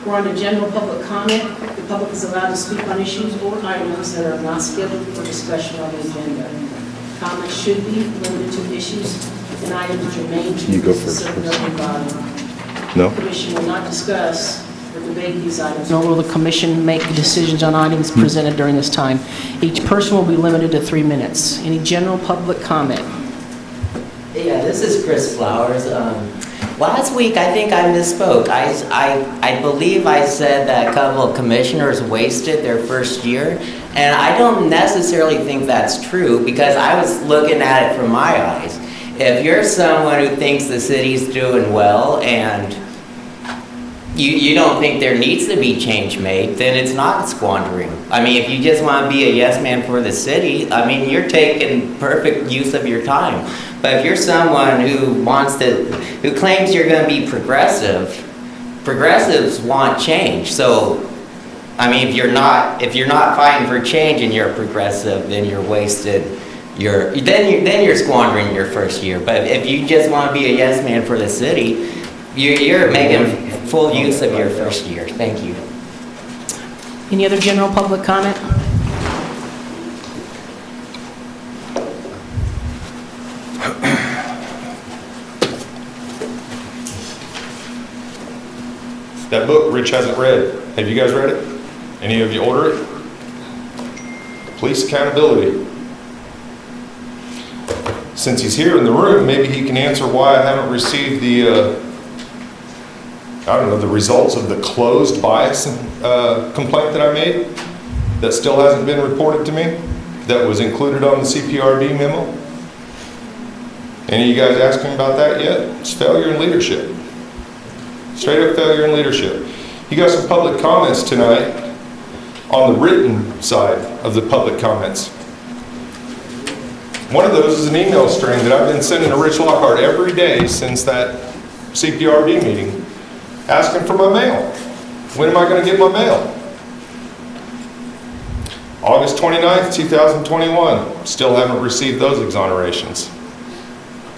We're on to general public comment. The public is allowed to speak on issues or items that are not scheduled for discussion on the agenda. Comments should be limited to issues and items germane to You go the first, certain Chris. governing body. No? The commission will not discuss or debate these items, nor will the commission make decisions on items presented during this time. Each person will be limited to 3 minutes. Any general public comment? Yeah, this is Chris Flowers. Last week, I think I misspoke. I believe I said that a couple of commissioners wasted their first year, and I don't necessarily think that's true because I was looking at it from my eyes. If you're someone who thinks the city's doing well and you don't think there needs to be change made, then it's not squandering. I mean, if you just want to be a yes man for the city, I mean, you're taking perfect use of your time. But if you're someone who claims you're going to be progressive, progressives want change. So, I mean, if you're not fighting for change and you're progressive, then you're wasted. Then you're squandering your first year. But if you just want to be a yes man for the city, you're making full use of your first year. Thank you. Any other general public comment? That book Rich hasn't read. Have you guys read it? Any of you order it? Police accountability. Since he's here in the room, maybe he can answer why I haven't received the, the results of the closed bias complaint that I made that still hasn't been reported to me, that was included on the CPRD memo. Any of you guys asking about that yet? It's failure in leadership. Straight up failure in leadership. You got some public comments tonight on the written side of the public comments. One of those is an email string that I've been sending to Rich Lockhart every day since that CPRD meeting, asking for my mail. When am I going to get my mail? August 29th, 2021. Still haven't received those exonerations.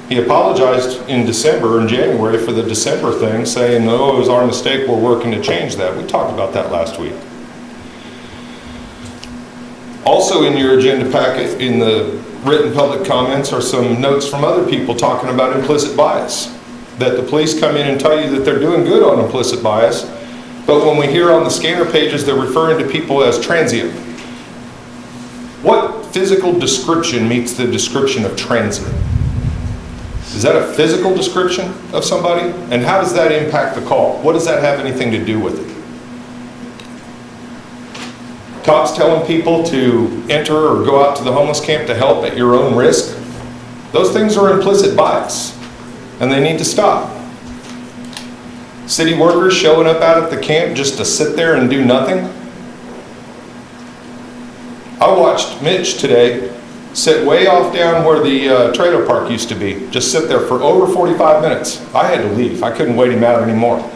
He apologized in December and January for the December thing, saying, no, it was our mistake, we're working to change that. We talked about that last week. Also in your agenda packet, in the written public comments, are some notes from other people talking about implicit bias. That the police come in and tell you that they're doing good on implicit bias, but when we hear on the scanner pages, they're referring to people as transient. What physical description meets the description of transient? Is that a physical description of somebody? And how does that impact the call? What does that have anything to do with it? Cops telling people to enter or go out to the homeless camp to help at your own risk? Those things are implicit bias, and they need to stop. City workers showing up out at the camp just to sit there and do nothing? I watched Mitch today sit way off down where the trailer park used to be. Just sit there for over 45 minutes. I had to leave. I couldn't wait him out anymore.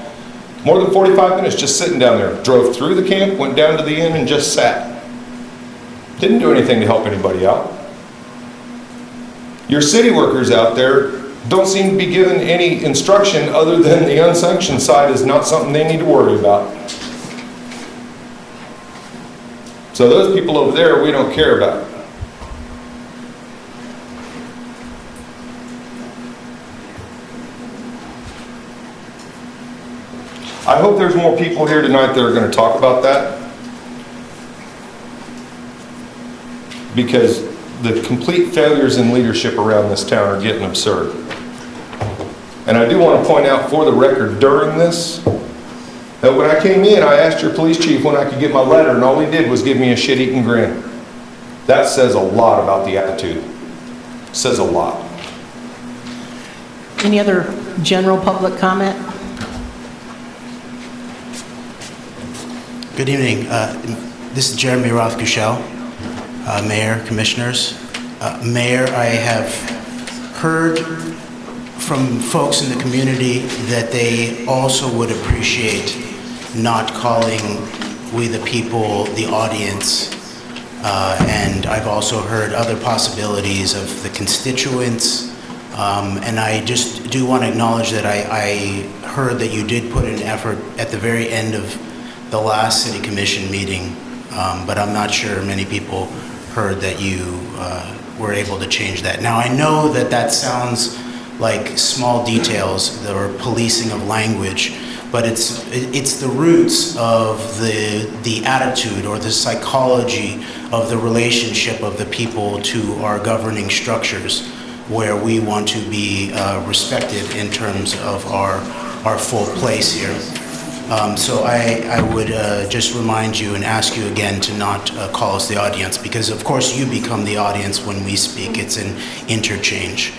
More than 45 minutes just sitting down there. Drove through the camp, went down to the inn and just sat. Didn't do anything to help anybody out. Your city workers out there don't seem to be given any instruction other than the unsanctioned side is not something they need to worry about. So those people over there we don't care about. I hope there's more people here tonight that are going to talk about that, because the complete failures in leadership around this town are getting absurd. And I do want to point out for the record during this, that when I came in, I asked your police chief when I could get my letter, and all he did was give me a shit-eating grin. That says a lot about the attitude. It says a lot. Any other general public comment? Good evening. This is Jeremy Roth-Gushel, Mayor, Commissioners. Mayor, I have heard from folks in the community that they also would appreciate not calling we the people the audience. And I've also heard other possibilities of the constituents And I just do want to acknowledge that I heard that you did put in effort at the very end of the last city commission meeting, but I'm not sure many people heard that you were able to change that. Now, I know that that sounds like small details or policing of language, but it's the roots of the attitude or the psychology of the relationship of the people to our governing structures, where we want to be respected in terms of our full place here. So I would just remind you and ask you again to not call us the audience, because of course you become the audience when we speak. It's an interchange.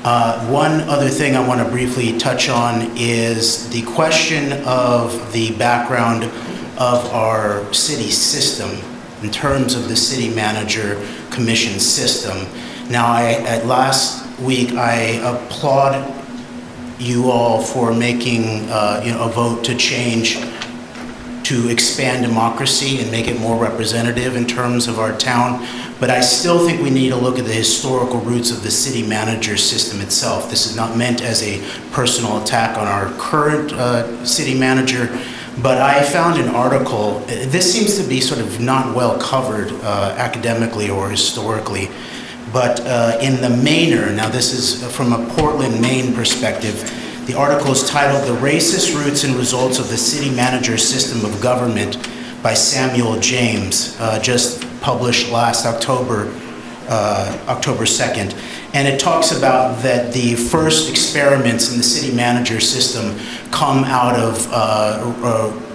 One other thing I want to briefly touch on is the question of the background of our city system in terms of the city manager commission system. Now, last week I applaud you all for making a vote to change, to expand democracy and make it more representative in terms of our town. But I still think we need to look at the historical roots of the city manager system itself. This is not meant as a personal attack on our current city manager, but I found an article, this seems to be sort of not well covered academically or historically, but in the Mainer, now this is from a Portland, Maine perspective, the article is titled "The Racist Roots and Results of the City Manager System of Government" by Samuel James, just published last October 2nd. And it talks about that the first experiments in the city manager system come out of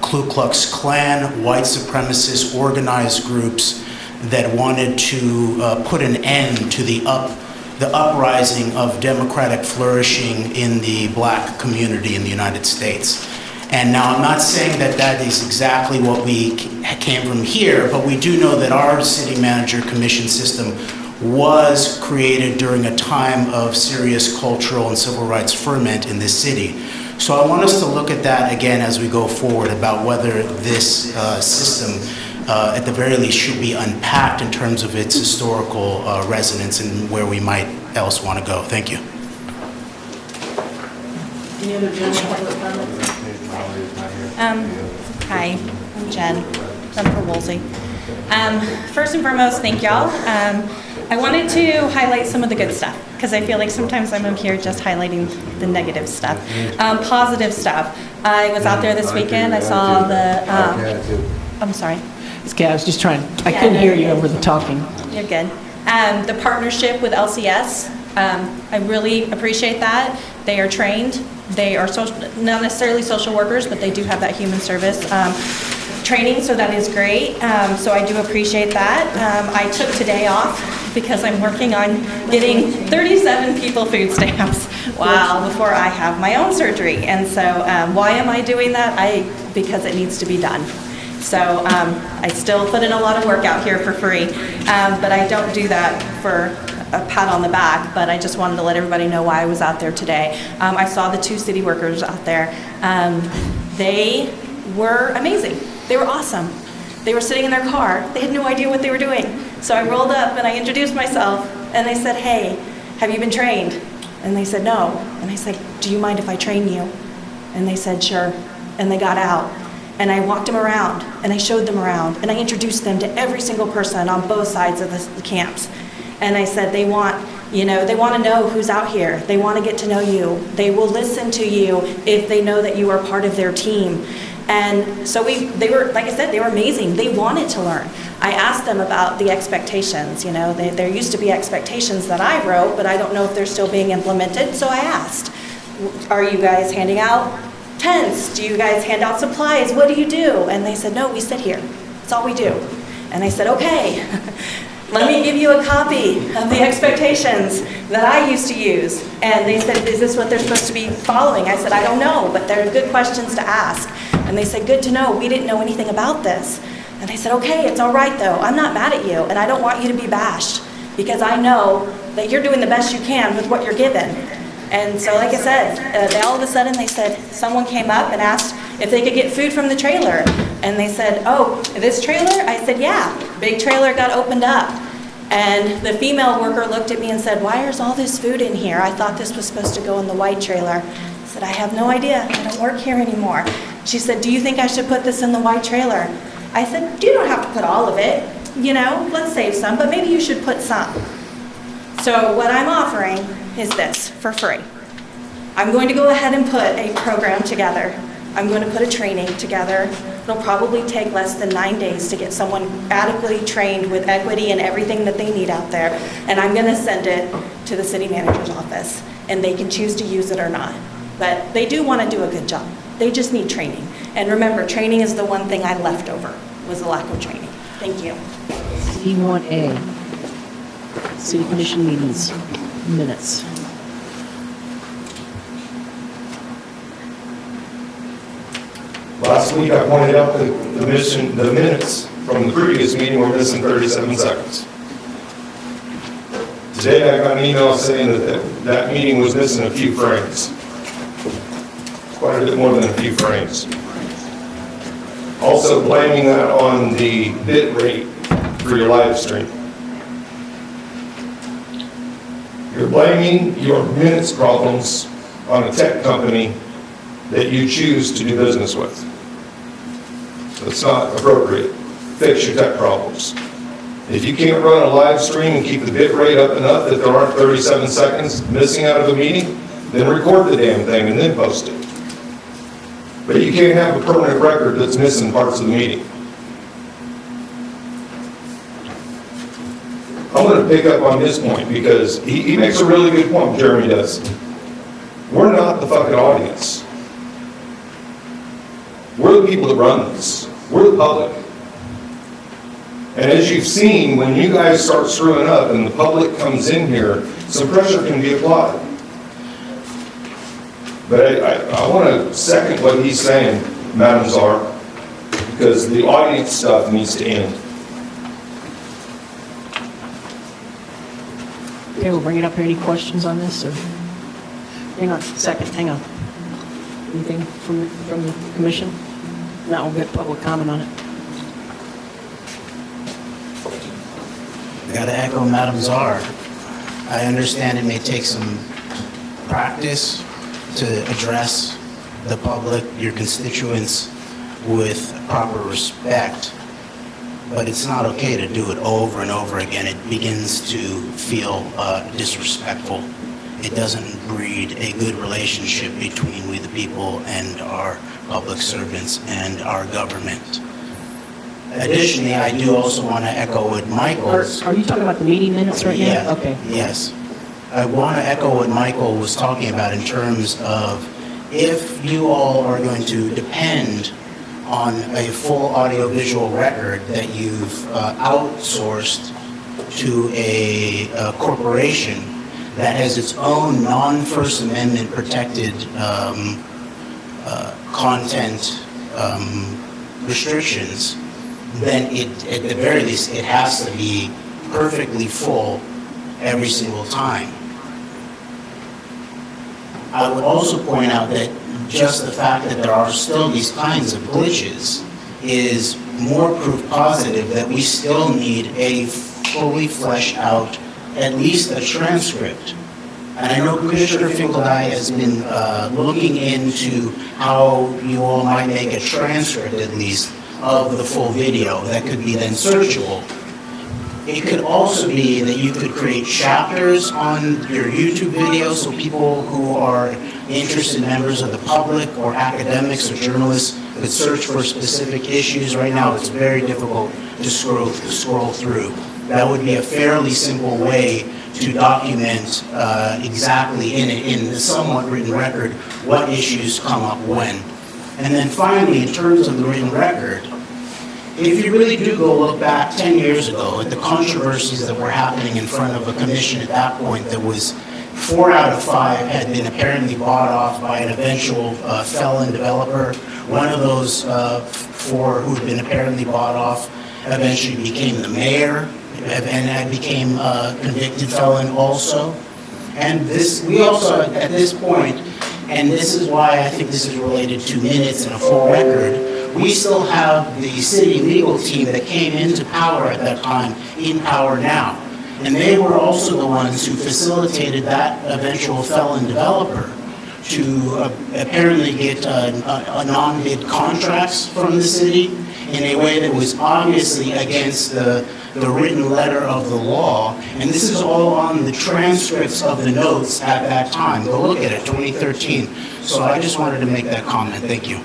Ku Klux Klan, white supremacist organized groups that wanted to put an end to the uprising of democratic flourishing in the black community in the United States. And now I'm not saying that that is exactly what we came from here, but we do know that our city manager commission system was created during a time of serious cultural and civil rights ferment in this city. So I want us to look at that again as we go forward about whether this system at the very least should be unpacked in terms of its historical resonance and where we might else want to go. Thank you. Any other general public comments? Hi, I'm Jen. I'm from Woolsey. First and foremost, thank y'all. I wanted to highlight some of the good stuff, because I feel like sometimes I'm up here just highlighting the negative stuff. Positive stuff. I was out there this weekend. I saw the, I'm sorry. It's okay, I was just trying, I couldn't hear you over the talking. You're good. The partnership with LCS, I really appreciate that. They are trained. They are not necessarily social workers, but they do have that human service training, so that is great. So I do appreciate that. I took today off because I'm working on getting 37 people food stamps, wow, before I have my own surgery. And so why am I doing that? Because it needs to be done. So I still put in a lot of work out here for free, but I don't do that for a pat on the back, but I just wanted to let everybody know why I was out there today. I saw the 2 city workers out there. They were amazing. They were awesome. They were sitting in their car. They had no idea what they were doing. So I rolled up and I introduced myself and they said, "Hey, have you been trained?" And they said, "No." And I said, "Do you mind if I train you?" And they said, "Sure." And they got out. And I walked them around, and I showed them around, and I introduced them to every single person on both sides of the camps. And I said, they want to know who's out here. They want to get to know you. They will listen to you if they know that you are part of their team. And so they were, like I said, they were amazing. They wanted to learn. I asked them about the expectations. There used to be expectations that I wrote, but I don't know if they're still being implemented. So I asked, are you guys handing out tents? Do you guys hand out supplies? What do you do? And they said, "No, we sit here. That's all we do." And I said, "Okay, let me give you a copy of the expectations that I used to use." And they said, "Is this what they're supposed to be following?" I said, "I don't know, but they're good questions to ask." And they said, "Good to know. We didn't know anything about this." And I said, "Okay, it's all right though. I'm not mad at you, and I don't want you to be bashed, because I know that you're doing the best you can with what you're given." And so, like I said, all of a sudden they said, someone came up and asked if they could get food from the trailer. And they said, "Oh, this trailer?" I said, "Yeah." Big trailer got opened up. And the female worker looked at me and said, "Why is all this food in here? I thought this was supposed to go in the white trailer." I said, "I have no idea. I don't work here anymore." She said, "Do you think I should put this in the white trailer?" I said, "You don't have to put all of it. You know, let's save some, but maybe you should put some." So what I'm offering is this for free. I'm going to go ahead and put a program together. I'm going to put a training together. It'll probably take less than 9 days to get someone adequately trained with equity and everything that they need out there. And I'm going to send it to the city manager's office, and they can choose to use it or not. But they do want to do a good job. They just need training. And remember, training is the one thing I left over, was the lack of training. Thank you. D1A, City Commission meetings, minutes. Last week, I pointed out that the minutes from the previous meeting were missing 37 seconds. Today, I got an email saying that meeting was missing a few frames. Quite a bit more than a few frames. Also blaming that on the bit rate for your live stream. You're blaming your minutes problems on a tech company that you choose to do business with. It's not appropriate. Fix your tech problems. If you can't run a live stream and keep the bit rate up enough that there aren't 37 seconds missing out of a meeting, then record the damn thing and then post it. But you can't have a permanent record that's missing parts of the meeting. I'm going to pick up on this point because he makes a really good point, Jeremy does. We're not the fucking audience. We're the people that run this. We're the public. And as you've seen, when you guys start screwing up and the public comes in here, some pressure can be applied. But I want to second what he's saying, Madam Czar, because the audience stuff needs to end. Okay, we'll bring it up here. Any questions on this, or? Hang on, second, hang on. Anything from the commission? No, we'll get public comment on it. I gotta echo Madam Czar. I understand it may take some practice to address the public, your constituents, with proper respect, but it's not okay to do it over and over again. It begins to feel disrespectful. It doesn't breed a good relationship between we the people and our public servants and our government. Additionally, I do also want to echo what Michael's... Are you talking about the meeting minutes right now? Yeah, Okay. yes. I want to echo what Michael was talking about in terms of if you all are going to depend on a full audiovisual record that you've outsourced to a corporation that has its own non-First Amendment protected content restrictions, then at the very least, it has to be perfectly full every single time. I would also point out that just the fact that there are still these kinds of glitches is more proof positive that we still need a fully fleshed out, at least a transcript. And I know Commissioner Finkeldei has been looking into how you all might make a transcript, at least, of the full video that could be then searchable. It could also be that you could create chapters on your YouTube video so people who are interested members of the public or academics or journalists could search for specific issues. Right now, it's very difficult to scroll through. That would be a fairly simple way to document exactly in the somewhat written record what issues come up when. And then finally, in terms of the written record, if you really do go look back 10 years ago at the controversies that were happening in front of a commission at that point, that was 4 out of 5 had been apparently bought off by an eventual felon developer. One of those 4 who'd been apparently bought off eventually became the mayor and became a convicted felon also. And we also, at this point, and this is why I think this is related to minutes and a full record, we still have the city legal team that came into power at that time in power now. And they were also the ones who facilitated that eventual felon developer to apparently get non-bid contracts from the city in a way that was obviously against the written letter of the law. And this is all on the transcripts of the notes at that time. Go look at it, 2013. So I just wanted to make that comment. Thank you.